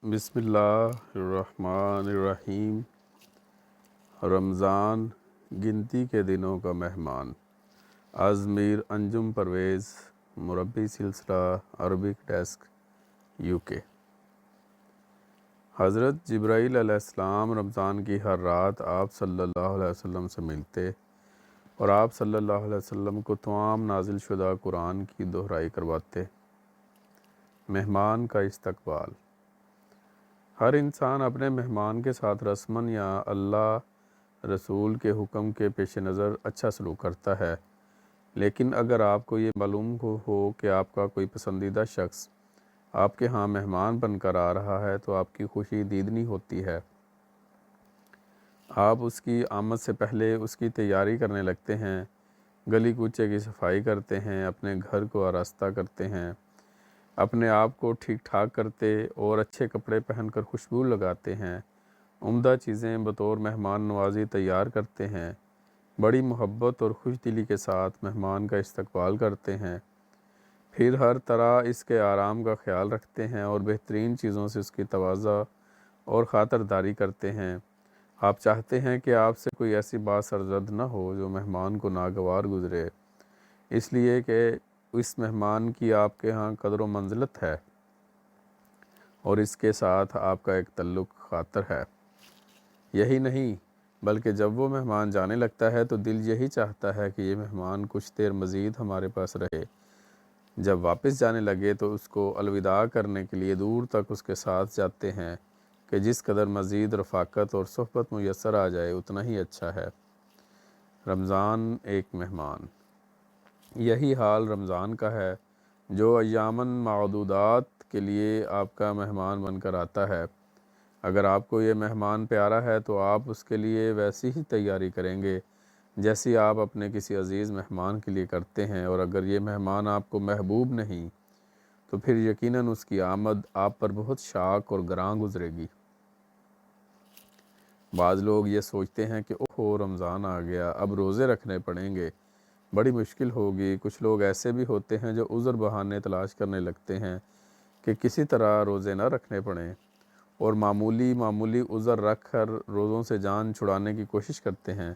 بسم اللہ الرحمن الرحیم۔ رمضان گنتی کے دنوں کا مہمان۔ ازمیر انجم پرویز، مربی سلسلہ عربک ڈیسک، UK۔ حضرت جبرائیل علیہ السلام رمضان کی ہر رات آپ صلی اللہ علیہ وسلم سے ملتے اور آپ صلی اللہ علیہ وسلم کو تمام نازل شدہ قرآن کی دہرائی کرواتے۔ مہمان کا استقبال۔ ہر انسان اپنے مہمان کے ساتھ رسماً یا اللہ رسول کے حکم کے پیش نظر اچھا سلوک کرتا ہے، لیکن اگر آپ کو یہ معلوم ہو کہ آپ کا کوئی پسندیدہ شخص آپ کے ہاں مہمان بن کر آ رہا ہے تو آپ کی خوشی دیدنی ہوتی ہے۔ آپ اس کی آمد سے پہلے اس کی تیاری کرنے لگتے ہیں، گلی کوچے کی صفائی کرتے ہیں، اپنے گھر کو آراستہ کرتے ہیں، اپنے آپ کو ٹھیک ٹھاک کرتے اور اچھے کپڑے پہن کر خوشبو لگاتے ہیں، عمدہ چیزیں بطور مہمان نوازی تیار کرتے ہیں، بڑی محبت اور خوش دلی کے ساتھ مہمان کا استقبال کرتے ہیں، پھر ہر طرح اس کے آرام کا خیال رکھتے ہیں اور بہترین چیزوں سے اس کی تواضع اور خاطرداری کرتے ہیں۔ آپ چاہتے ہیں کہ آپ سے کوئی ایسی بات سرزد نہ ہو جو مہمان کو ناگوار گزرے، اس لیے کہ اس مہمان کی آپ کے ہاں قدر و منزلت ہے اور اس کے ساتھ آپ کا ایک تعلق خاطر ہے۔ یہی نہیں بلکہ جب وہ مہمان جانے لگتا ہے تو دل یہی چاہتا ہے کہ یہ مہمان کچھ دیر مزید ہمارے پاس رہے۔ جب واپس جانے لگے تو اس کو الوداع کرنے کے لیے دور تک اس کے ساتھ جاتے ہیں کہ جس قدر مزید رفاقت اور صحبت میسر آ جائے اتنا ہی اچھا ہے۔ رمضان ایک مہمان۔ یہی حال رمضان کا ہے جو ایاماً معدودات کے لیے آپ کا مہمان بن کر آتا ہے۔ اگر آپ کو یہ مہمان پیارا ہے تو آپ اس کے لیے ویسی ہی تیاری کریں گے جیسی آپ اپنے کسی عزیز مہمان کے لیے کرتے ہیں، اور اگر یہ مہمان آپ کو محبوب نہیں تو پھر یقیناً اس کی آمد آپ پر بہت شاق اور گراں گزرے گی۔ بعض لوگ یہ سوچتے ہیں کہ اوہو رمضان آ گیا، اب روزے رکھنے پڑیں گے، بڑی مشکل ہوگی۔ کچھ لوگ ایسے بھی ہوتے ہیں جو عذر بہانے تلاش کرنے لگتے ہیں کہ کسی طرح روزے نہ رکھنے پڑیں، اور معمولی عذر رکھ کر روزوں سے جان چھڑانے کی کوشش کرتے ہیں۔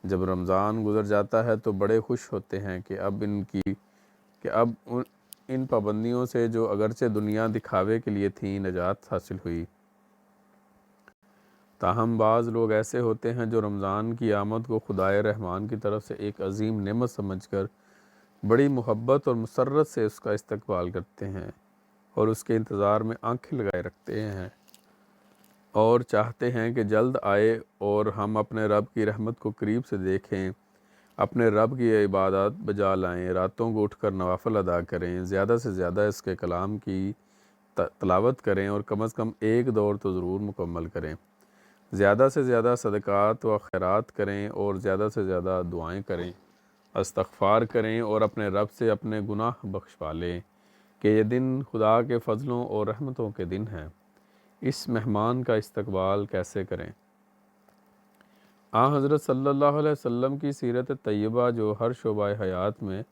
جب رمضان گزر جاتا ہے تو بڑے خوش ہوتے ہیں کہ اب ان پابندیوں سے جو اگرچہ دنیا دکھاوے کے لیے تھیں نجات حاصل ہوئی۔ تاہم بعض لوگ ایسے ہوتے ہیں جو رمضان کی آمد کو خدائے رحمان کی طرف سے ایک عظیم نعمت سمجھ کر بڑی محبت اور مسرت سے اس کا استقبال کرتے ہیں اور اس کے انتظار میں آنکھیں لگائے رکھتے ہیں اور چاہتے ہیں کہ جلد آئے اور ہم اپنے رب کی رحمت کو قریب سے دیکھیں، اپنے رب کی عبادات بجا لائیں، راتوں کو اٹھ کر نوافل ادا کریں، زیادہ سے زیادہ اس کے کلام کی تلاوت کریں اور کم از کم ایک دور تو ضرور مکمل کریں، زیادہ سے زیادہ صدقات و خیرات کریں اور زیادہ سے زیادہ دعائیں کریں، استغفار کریں اور اپنے رب سے اپنے گناہ بخشوا لیں کہ یہ دن خدا کے فضلوں اور رحمتوں کے دن ہیں۔ اس مہمان کا استقبال کیسے کریں؟ حضرت صلی اللہ علیہ وسلم کی سیرت طیبہ جو ہر شعبہ حیات میں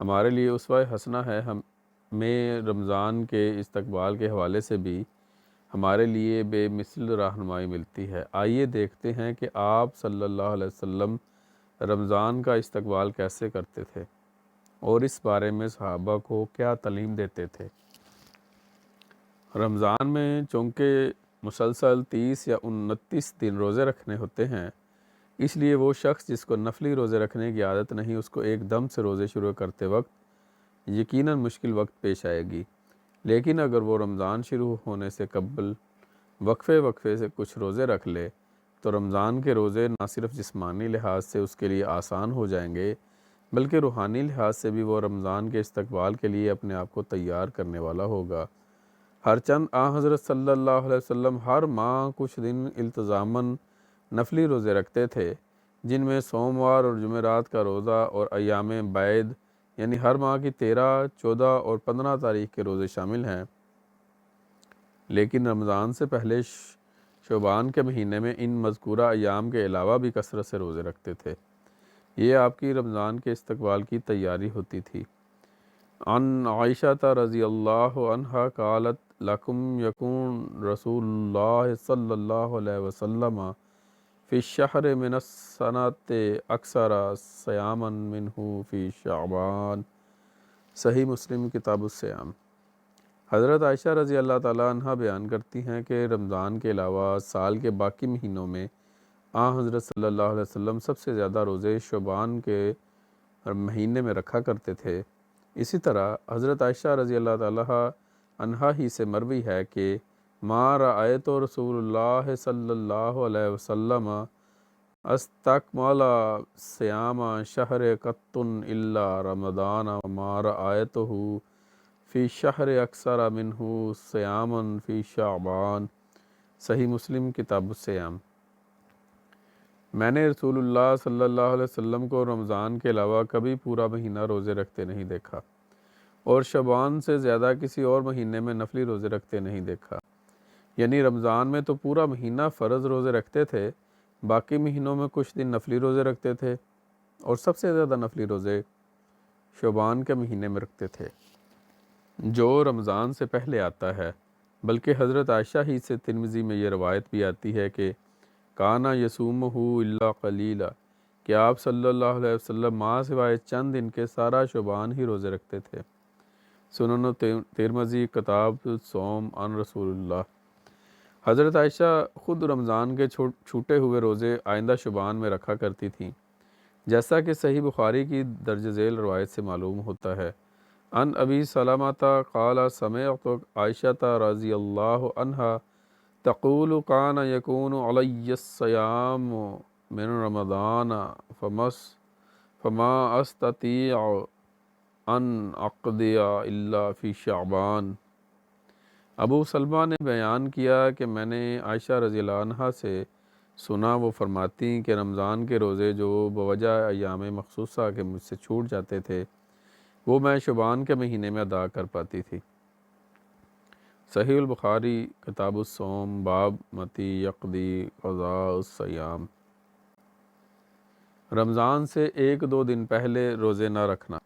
ہمارے لیے اسوہ حسنہ ہے، ہمیں رمضان کے استقبال کے حوالے سے بھی ہمارے لیے بے مثل رہنمائی ملتی ہے۔ آئیے دیکھتے ہیں کہ آپ صلی اللہ علیہ وسلم رمضان کا استقبال کیسے کرتے تھے اور اس بارے میں صحابہ کو کیا تعلیم دیتے تھے۔ رمضان میں چونکہ مسلسل 30 یا 29 دن روزے رکھنے ہوتے ہیں، اس لیے وہ شخص جس کو نفلی روزے رکھنے کی عادت نہیں، اس کو ایک دم سے روزے شروع کرتے وقت یقیناً مشکل وقت پیش آئے گی، لیکن اگر وہ رمضان شروع ہونے سے قبل وقفے سے کچھ روزے رکھ لے تو رمضان کے روزے نہ صرف جسمانی لحاظ سے اس کے لیے آسان ہو جائیں گے بلکہ روحانی لحاظ سے بھی وہ رمضان کے استقبال کے لیے اپنے آپ کو تیار کرنے والا ہوگا۔ ہرچند حضرت صلی اللہ علیہ وسلم ہر ماہ کچھ دن التزاماً نفلی روزے رکھتے تھے، جن میں سوموار اور جمعرات کا روزہ اور ایام بعید یعنی ہر ماہ کی 13، 14 اور 15 تاریخ کے روزے شامل ہیں، لیکن رمضان سے پہلے شعبان کے مہینے میں ان مذکورہ ایام کے علاوہ بھی کثرت سے روزے رکھتے تھے۔ یہ آپ کی رمضان کے استقبال کی تیاری ہوتی تھی۔ عن عائشہ رضی اللہ عنہا قالت لکم یکون رسول اللہ صلی اللہ علیہ وسلم فی الشہر من السنۃ اکثر صیاما منہ فی شعبان۔ صحیح مسلم کتاب الصیام۔ حضرت عائشہ رضی اللہ تعالیٰ عنہ بیان کرتی ہیں کہ رمضان کے علاوہ سال کے باقی مہینوں میں حضرت صلی اللہ علیہ وسلم سب سے زیادہ روزے شعبان کے مہینے میں رکھا کرتے تھے۔ اسی طرح حضرت عائشہ رضی اللہ تعالیٰ عنہا ہی سے مروی ہے کہ ما رأیت رسول اللہ صلی اللہ علیہ وسلم استکمل صیام شہر قط الا رمضان وما رأیتہ فی شہر اکثر منہ صیاما فی شعبان۔ صحیح مسلم کتاب الصیام۔ میں نے رسول اللہ صلی اللہ علیہ وسلم کو رمضان کے علاوہ کبھی پورا مہینہ روزے رکھتے نہیں دیکھا، اور شعبان سے زیادہ کسی اور مہینے میں نفلی روزے رکھتے نہیں دیکھا۔ یعنی رمضان میں تو پورا مہینہ فرض روزے رکھتے تھے، باقی مہینوں میں کچھ دن نفلی روزے رکھتے تھے، اور سب سے زیادہ نفلی روزے شعبان کے مہینے میں رکھتے تھے جو رمضان سے پہلے آتا ہے۔ بلکہ حضرت عائشہ ہی سے ترمذی میں یہ روایت بھی آتی ہے کہ کانا یصومہ الا قلیلا، کہ آپ صلی اللہ علیہ وسلم ماہ سوائے چند دن کے سارا شعبان ہی روزے رکھتے تھے۔ سنن ترمذی کتاب الصوم عن رسول اللہ۔ حضرت عائشہ خود رمضان کے چھوٹے ہوئے روزے آئندہ شعبان میں رکھا کرتی تھیں، جیسا کہ صحیح بخاری کی درج ذیل روایت سے معلوم ہوتا ہے۔ ان ابی سلمۃ قال سمعت عائشہ رضی اللہ عنہا تقول کان یکون علی الصیام من رمضان فما استطیع ان اقضی الا فی شعبان۔ ابو سلمہ نے بیان کیا کہ میں نے عائشہ رضی اللہ عنہا سے سنا، وہ فرماتی کہ رمضان کے روزے جو بوجہ ایام مخصوصہ کے مجھ سے چھوٹ جاتے تھے وہ میں شعبان کے مہینے میں ادا کر پاتی تھی۔ صحیح البخاری کتاب الصوم باب متی یقضی قضاء الصیام۔ رمضان سے 1-2 دن پہلے روزے نہ رکھنا۔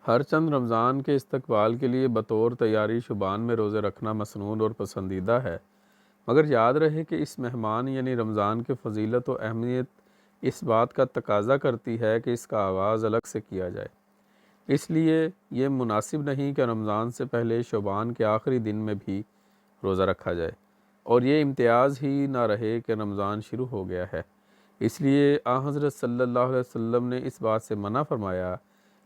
ہر چند رمضان کے استقبال کے لیے بطور تیاری شعبان میں روزے رکھنا مسنون اور پسندیدہ ہے، مگر یاد رہے کہ اس مہمان یعنی رمضان کی فضیلت و اہمیت اس بات کا تقاضا کرتی ہے کہ اس کا آغاز الگ سے کیا جائے۔ اس لیے یہ مناسب نہیں کہ رمضان سے پہلے شعبان کے آخری دن میں بھی روزہ رکھا جائے، اور یہ امتیاز ہی نہ رہے کہ رمضان شروع ہو گیا ہے۔ اس لیے حضرت صلی اللہ علیہ وسلم نے اس بات سے منع فرمایا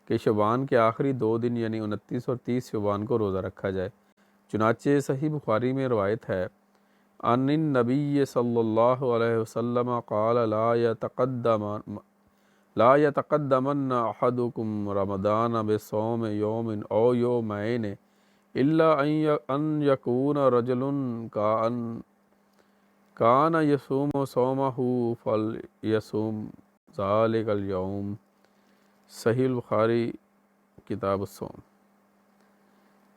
کہ شعبان کے آخری 2 دن یعنی 29 اور 30 شعبان کو روزہ رکھا جائے۔ چنانچہ صحیح بخاری میں روایت ہے عن النبی صلی اللہ علیہ وسلم قال لا يتقدمن احدکم رمضان بصوم یوم او یومین الا ان یکون رجل کان یصوم صومہ فلیصوم ذلک الیوم۔ صحیح البخاری کتاب الصوم۔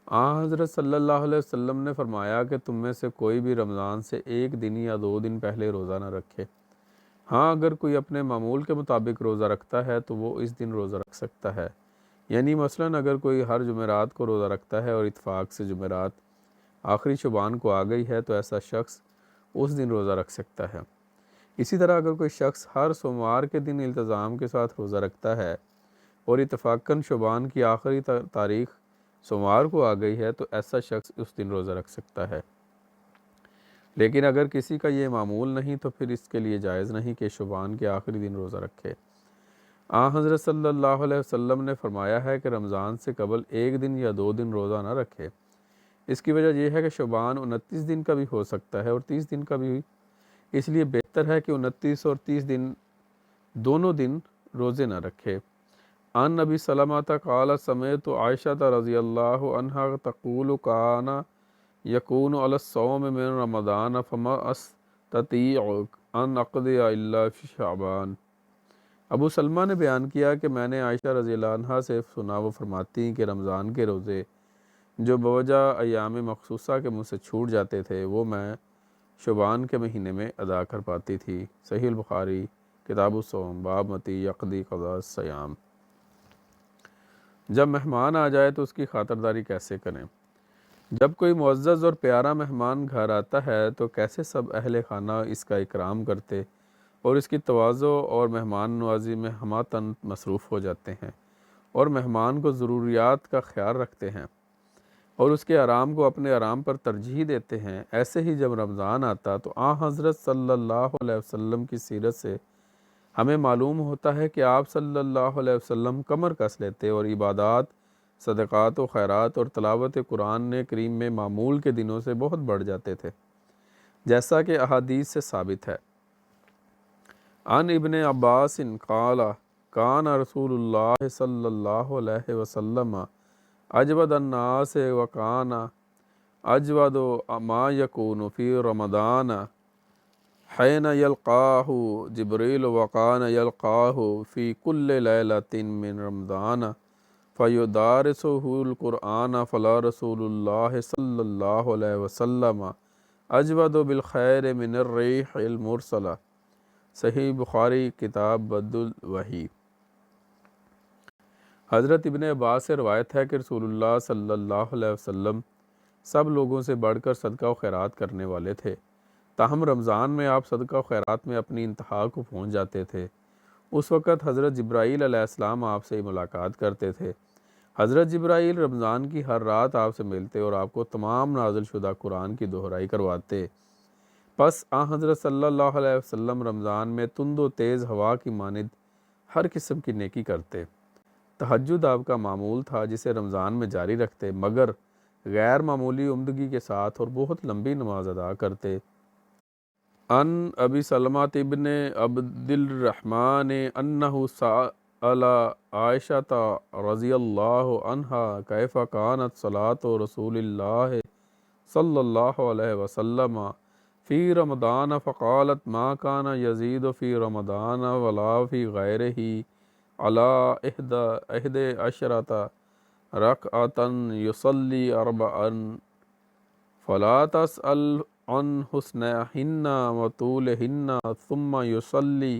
حضرت صلی اللہ علیہ وسلم نے فرمایا کہ تم میں سے کوئی بھی رمضان سے 1 دن یا 2 دن پہلے روزہ نہ رکھے۔ ہاں اگر کوئی اپنے معمول کے مطابق روزہ رکھتا ہے تو وہ اس دن روزہ رکھ سکتا ہے، یعنی مثلاً اگر کوئی ہر جمعرات کو روزہ رکھتا ہے اور اتفاق سے جمعرات آخری شعبان کو آ گئی ہے تو ایسا شخص اس دن روزہ رکھ سکتا ہے۔ اسی طرح اگر کوئی شخص ہر سوموار کے دن التزام کے ساتھ روزہ رکھتا ہے اور اتفاقاً شعبان کی آخری تاریخ سوموار کو آ گئی ہے تو ایسا شخص اس دن روزہ رکھ سکتا ہے۔ لیکن اگر کسی کا یہ معمول نہیں تو پھر اس کے لیے جائز نہیں کہ شعبان کے آخری دن روزہ رکھے۔ حضرت صلی اللہ علیہ وسلم نے فرمایا ہے کہ رمضان سے قبل 1 دن یا 2 دن روزہ نہ رکھے۔ اس کی وجہ یہ ہے کہ شعبان 29 دن کا بھی ہو سکتا ہے اور 30 دن کا بھی، اس لیے بہتر ہے کہ 29 اور 30 دن دونوں دن روزے نہ رکھے۔ عن نبی سلمۃ قال سمعت عائشہ رضی اللہ عنہا تقول کان یکون علی الصوم من رمضان فما استطیع ان اقضی الا فی شعبان۔ ابو سلمہ نے بیان کیا کہ میں نے عائشہ رضی اللہ عنہا سے سنا، وہ فرماتی کہ رمضان کے روزے جو بوجہ ایام مخصوصہ کے مجھ سے چھوٹ جاتے تھے وہ میں شعبان کے مہینے میں ادا کر پاتی تھی۔ صحیح البخاری کتاب الصوم باب متی یقضی قضاء الصیام۔ جب مہمان آ جائے تو اس کی خاطرداری کیسے کریں؟ جب کوئی معزز اور پیارا مہمان گھر آتا ہے تو کیسے سب اہل خانہ اس کا اکرام کرتے اور اس کی تواضع اور مہمان نوازی میں ہمہ مصروف ہو جاتے ہیں اور مہمان کو ضروریات کا خیال رکھتے ہیں اور اس کے آرام کو اپنے آرام پر ترجیح دیتے ہیں۔ ایسے ہی جب رمضان آتا تو حضرت صلی اللہ علیہ وسلم کی سیرت سے ہمیں معلوم ہوتا ہے کہ آپ صلی اللہ علیہ وسلم کمر کس لیتے اور عبادات، صدقات و خیرات اور تلاوت قرآن کریم میں معمول کے دنوں سے بہت بڑھ جاتے تھے، جیسا کہ احادیث سے ثابت ہے۔ عن ابن عباس قال کان رسول اللہ صلی اللہ علیہ وسلم اجود الناس وکان اجود ما یکون فی رمضان حین یلقاہ جبریل وکان یلقاہ فی کل لیلۃ من رمضان فیدارسہ القرآن فلا رسول اللہ صلی اللہ علیہ وسلم اجود بالخیر من الریح المرسلہ۔ صحیح بخاری کتاب بدء الوحی۔ حضرت ابن عباس سے روایت ہے کہ رسول اللہ صلی اللہ علیہ وسلم سب لوگوں سے بڑھ کر صدقہ و خیرات کرنے والے تھے، تاہم رمضان میں آپ صدقہ و خیرات میں اپنی انتہا کو پہنچ جاتے تھے۔ اس وقت حضرت جبرائیل علیہ السلام آپ سے ملاقات کرتے تھے۔ حضرت جبرائیل رمضان کی ہر رات آپ سے ملتے اور آپ کو تمام نازل شدہ قرآن کی دہرائی کرواتے۔ پس حضرت صلی اللہ علیہ وسلم رمضان میں تند و تیز ہوا کی مانند ہر قسم کی نیکی کرتے۔ تہجد آپ کا معمول تھا جسے رمضان میں جاری رکھتے، مگر غیر معمولی عمدگی کے ساتھ اور بہت لمبی نماز ادا کرتے۔ ان ابی سلمۃ ابن عبد الرحمن انہ سأل عائشۃ رضی اللہ عنہا کیف کانت صلاۃ رسول اللہ صلی اللہ علیہ وسلم فی رمضان فقالت ما کان یزید فی رمضان ولا فی غیرہ علی احد عشرۃ رکعۃ یصلی اربعا فلا تسأل عن حسنہن وطولہن ثم یصلی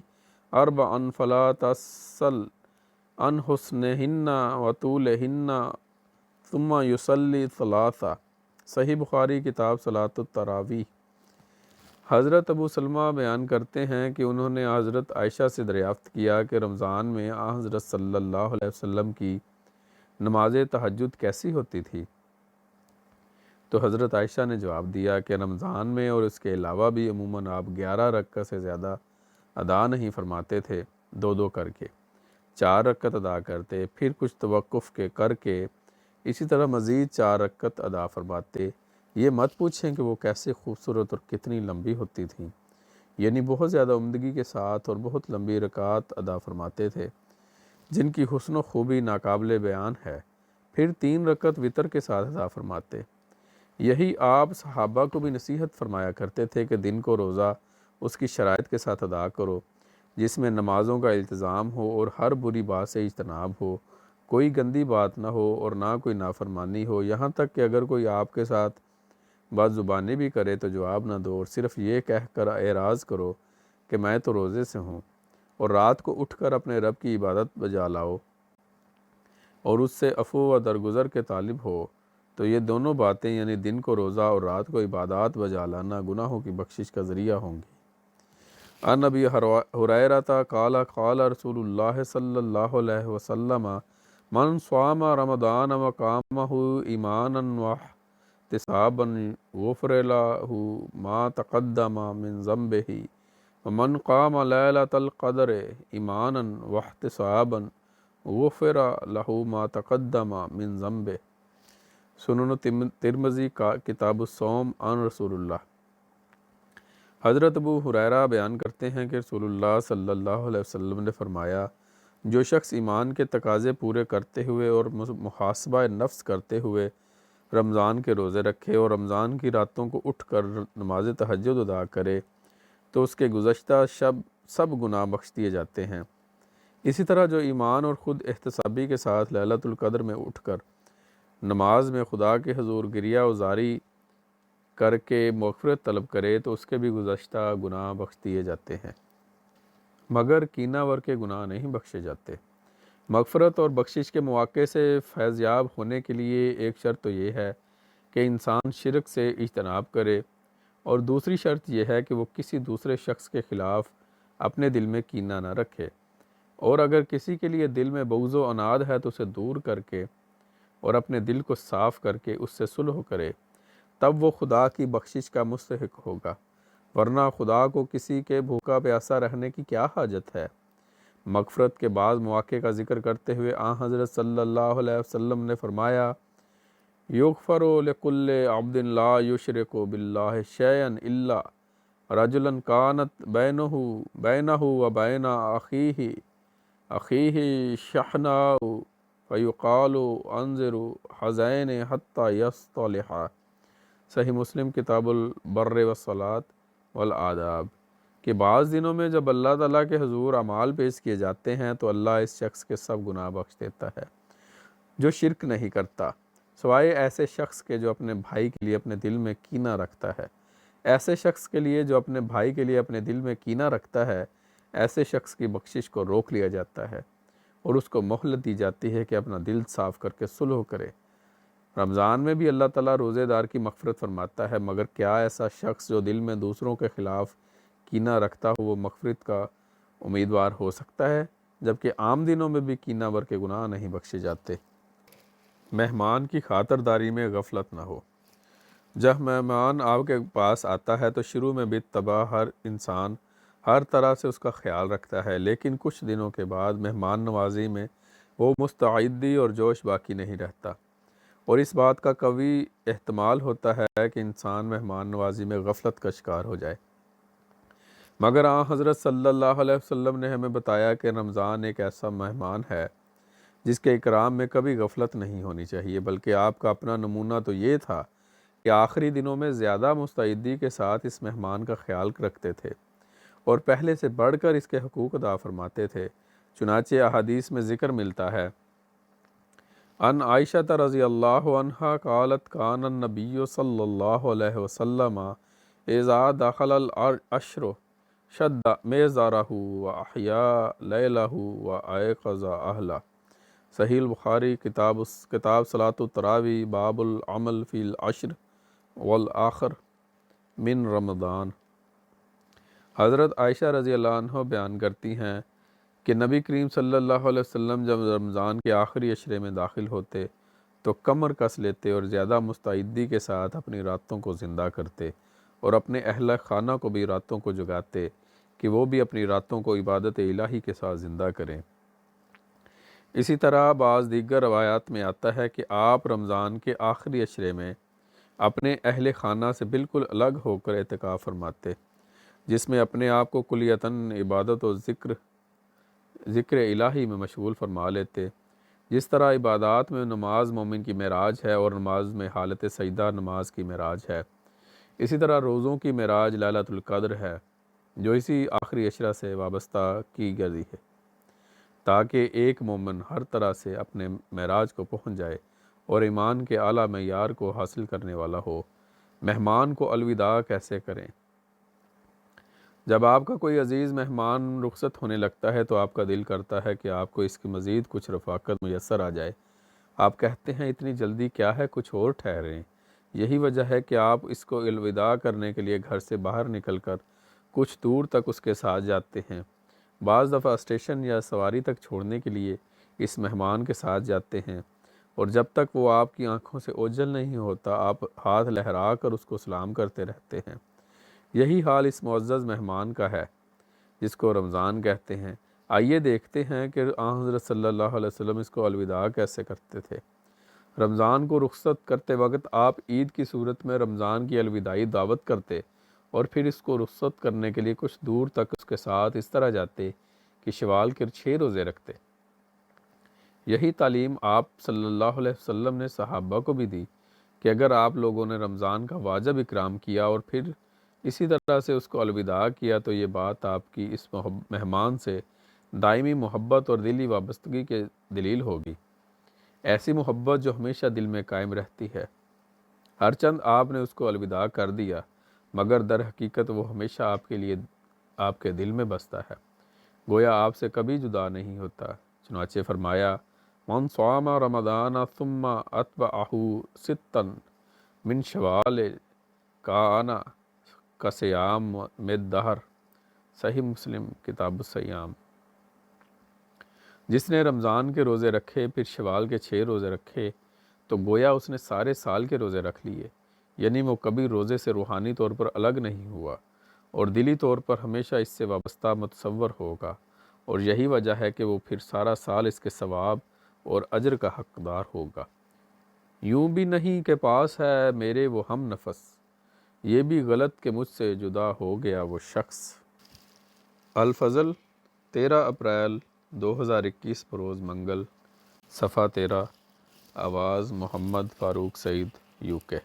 اربعا فلا تسأل عن حسنہن وطولہن ثم یصلی ثلاثا۔ صحیح بخاری کتاب صلاۃ التراویح۔ حضرت ابو سلمہ بیان کرتے ہیں کہ انہوں نے حضرت عائشہ سے دریافت کیا کہ رمضان میں حضرت صلی اللہ علیہ وسلم کی نماز تہجد کیسی ہوتی تھی؟ تو حضرت عائشہ نے جواب دیا کہ رمضان میں اور اس کے علاوہ بھی عموماً آپ 11 رکعت سے زیادہ ادا نہیں فرماتے تھے، 2 کر کے 4 رکعت ادا کرتے، پھر کچھ توقف کے کر کے اسی طرح مزید 4 رکعت ادا فرماتے۔ یہ مت پوچھیں کہ وہ کیسے خوبصورت اور کتنی لمبی ہوتی تھیں، یعنی بہت زیادہ عمدگی کے ساتھ اور بہت لمبی رکعات ادا فرماتے تھے جن کی حسن و خوبی ناقابل بیان ہے۔ پھر 3 رکعت وطر کے ساتھ ادا فرماتے۔ یہی آپ صحابہ کو بھی نصیحت فرمایا کرتے تھے کہ دن کو روزہ اس کی شرائط کے ساتھ ادا کرو، جس میں نمازوں کا التزام ہو اور ہر بری بات سے اجتناب ہو، کوئی گندی بات نہ ہو اور نہ کوئی نافرمانی ہو، یہاں تک کہ اگر کوئی آپ کے ساتھ بات زبانی بھی کرے تو جواب نہ دو اور صرف یہ کہہ کر اعراض کرو کہ میں تو روزے سے ہوں، اور رات کو اٹھ کر اپنے رب کی عبادت بجا لاؤ اور اس سے عفو و درگزر کے طالب ہو۔ تو یہ دونوں باتیں یعنی دن کو روزہ اور رات کو عبادات بجا لانا گناہوں کی بخشش کا ذریعہ ہوں گی۔ عن ابی ہریرہ قال قال رسول اللہ صلی اللہ علیہ وسلم من صام رمضان وقامہ ایمانا واحتسابا غفر لہ ما تقدم من ذنبہ ومن قام لیلۃ القدر ایمانا واحتسابا غفر لہ ما تقدم من ذنبہ۔ سنن ترمذی کا کتاب الصوم عن رسول اللہ۔ حضرت ابو ہریرہ بیان کرتے ہیں کہ رسول اللہ صلی اللہ علیہ وسلم نے فرمایا، جو شخص ایمان کے تقاضے پورے کرتے ہوئے اور محاسبہ نفس کرتے ہوئے رمضان کے روزے رکھے اور رمضان کی راتوں کو اٹھ کر نماز تہجد ادا کرے تو اس کے گزشتہ سب گناہ بخش دیے جاتے ہیں۔ اسی طرح جو ایمان اور خود احتسابی کے ساتھ لیلۃ القدر میں اٹھ کر نماز میں خدا کے حضور گریہ وزاری کر کے مغفرت طلب کرے تو اس کے بھی گزشتہ گناہ بخش دیے جاتے ہیں، مگر کینہ ور کے گناہ نہیں بخشے جاتے۔ مغفرت اور بخشش کے مواقع سے فیض یاب ہونے کے لیے ایک شرط تو یہ ہے کہ انسان شرک سے اجتناب کرے، اور دوسری شرط یہ ہے کہ وہ کسی دوسرے شخص کے خلاف اپنے دل میں کینہ نہ رکھے، اور اگر کسی کے لیے دل میں بغض و عناد ہے تو اسے دور کر کے اور اپنے دل کو صاف کر کے اس سے صلح کرے، تب وہ خدا کی بخشش کا مستحق ہوگا، ورنہ خدا کو کسی کے بھوکا پیاسا رہنے کی کیا حاجت ہے۔ مغفرت کے بعض مواقع کا ذکر کرتے ہوئے آن حضرت صلی اللہ علیہ وسلم نے فرمایا، یغفر لکل عبد لا یشرک باللہ شیئا الا رجلا کانت بینہ و بین اخیہ شحناء فیقال انظر حزین حتی یصطلحا۔ صحیح مسلم کتاب البر والصلاۃ والآداب۔ کہ بعض دنوں میں جب اللہ تعالیٰ کے حضور اعمال پیش کیے جاتے ہیں تو اللہ اس شخص کے سب گناہ بخش دیتا ہے جو شرک نہیں کرتا، سوائے ایسے شخص کے جو اپنے بھائی کے لیے اپنے دل میں کینہ رکھتا ہے۔ ایسے شخص کے لیے جو اپنے بھائی کے لیے اپنے دل میں کینہ رکھتا ہے، ایسے شخص کی بخشش کو روک لیا جاتا ہے اور اس کو مہلت دی جاتی ہے کہ اپنا دل صاف کر کے صلح کرے۔ رمضان میں بھی اللہ تعالیٰ روزے دار کی مغفرت فرماتا ہے، مگر کیا ایسا شخص جو دل میں دوسروں کے خلاف کینہ رکھتا ہو وہ مغفرت کا امیدوار ہو سکتا ہے، جبکہ عام دنوں میں بھی کینہ ور کے گناہ نہیں بخشے جاتے۔ مہمان کی خاطرداری میں غفلت نہ ہو۔ جب مہمان آپ کے پاس آتا ہے تو شروع میں بالطبع ہر انسان ہر طرح سے اس کا خیال رکھتا ہے، لیکن کچھ دنوں کے بعد مہمان نوازی میں وہ مستعدی اور جوش باقی نہیں رہتا، اور اس بات کا قوی احتمال ہوتا ہے کہ انسان مہمان نوازی میں غفلت کا شکار ہو جائے۔ مگر آن حضرت صلی اللہ علیہ وسلم نے ہمیں بتایا کہ رمضان ایک ایسا مہمان ہے جس کے اکرام میں کبھی غفلت نہیں ہونی چاہیے، بلکہ آپ کا اپنا نمونہ تو یہ تھا کہ آخری دنوں میں زیادہ مستعدی کے ساتھ اس مہمان کا خیال رکھتے تھے اور پہلے سے بڑھ کر اس کے حقوق ادا فرماتے تھے۔ چنانچہ احادیث میں ذکر ملتا ہے، ان عائشہ رضی اللہ عنہا قالت کان النبی صلی اللہ علیہ وسلم اذا دخل العشر شد میزارہ واحیا لیلہ وایقظ اہلہ۔ صحیح البخاری کتاب صلاۃ التراوی باب العمل فی العشر والآخر من رمضان۔ حضرت عائشہ رضی اللہ عنہ بیان کرتی ہیں کہ نبی کریم صلی اللہ علیہ وسلم جب رمضان کے آخری عشرے میں داخل ہوتے تو کمر کس لیتے اور زیادہ مستعدی کے ساتھ اپنی راتوں کو زندہ کرتے اور اپنے اہل خانہ کو بھی راتوں کو جگاتے کہ وہ بھی اپنی راتوں کو عبادت الہی کے ساتھ زندہ کریں۔ اسی طرح بعض دیگر روایات میں آتا ہے کہ آپ رمضان کے آخری عشرے میں اپنے اہل خانہ سے بالکل الگ ہو کر اعتکاف فرماتے، جس میں اپنے آپ کو کلیتاً عبادت و ذکر الہی میں مشغول فرما لیتے۔ جس طرح عبادات میں نماز مومن کی معراج ہے اور نماز میں حالت سجدہ نماز کی معراج ہے، اسی طرح روزوں کی معراج لیلۃ القدر ہے جو اسی آخری عشرہ سے وابستہ کی گئی ہے، تاکہ ایک مومن ہر طرح سے اپنے معراج کو پہنچ جائے اور ایمان کے اعلیٰ معیار کو حاصل کرنے والا ہو۔ مہمان کو الوداع کیسے کریں؟ جب آپ کا کوئی عزیز مہمان رخصت ہونے لگتا ہے تو آپ کا دل کرتا ہے کہ آپ کو اس کی مزید کچھ رفاقت میسر آ جائے۔ آپ کہتے ہیں اتنی جلدی کیا ہے، کچھ اور ٹھہریں۔ یہی وجہ ہے کہ آپ اس کو الوداع کرنے کے لیے گھر سے باہر نکل کر کچھ دور تک اس کے ساتھ جاتے ہیں، بعض دفعہ اسٹیشن یا سواری تک چھوڑنے کے لیے اس مہمان کے ساتھ جاتے ہیں، اور جب تک وہ آپ کی آنکھوں سے اوجھل نہیں ہوتا آپ ہاتھ لہرا کر اس کو سلام کرتے رہتے ہیں۔ یہی حال اس معزز مہمان کا ہے جس کو رمضان کہتے ہیں۔ آئیے دیکھتے ہیں کہ آن حضرت صلی اللہ علیہ وسلم اس کو الوداع کیسے کرتے تھے۔ رمضان کو رخصت کرتے وقت آپ عید کی صورت میں رمضان کی الوداعی دعوت کرتے اور پھر اس کو رخصت کرنے کے لیے کچھ دور تک اس کے ساتھ اس طرح جاتے کہ شوال کے 6 روزے رکھتے۔ یہی تعلیم آپ صلی اللہ علیہ وسلم نے صحابہ کو بھی دی کہ اگر آپ لوگوں نے رمضان کا واجب اکرام کیا اور پھر اسی طرح سے اس کو الوداع کیا تو یہ بات آپ کی اس مہمان سے دائمی محبت اور دلی وابستگی کے دلیل ہوگی، ایسی محبت جو ہمیشہ دل میں قائم رہتی ہے۔ ہرچند آپ نے اس کو الوداع کر دیا مگر در حقیقت وہ ہمیشہ آپ کے لیے آپ کے دل میں بستا ہے، گویا آپ سے کبھی جدا نہیں ہوتا۔ چنانچہ فرمایا من صام رمضان ثم اتبعہ ستن من شوال کانا کسیام مدہر، صحیح مسلم کتاب الصیام۔ جس نے رمضان کے روزے رکھے پھر شوال کے 6 روزے رکھے تو گویا اس نے سارے سال کے روزے رکھ لیے، یعنی وہ کبھی روزے سے روحانی طور پر الگ نہیں ہوا اور دلی طور پر ہمیشہ اس سے وابستہ متصور ہوگا، اور یہی وجہ ہے کہ وہ پھر سارا سال اس کے ثواب اور اجر کا حقدار ہوگا۔ یوں بھی نہیں کہ پاس ہے میرے وہ ہم نفس، یہ بھی غلط کہ مجھ سے جدا ہو گیا وہ شخص۔ الفضل 13 اپریل 2021 بروز منگل، صفحہ 13، آواز محمد فاروق سعید، UK۔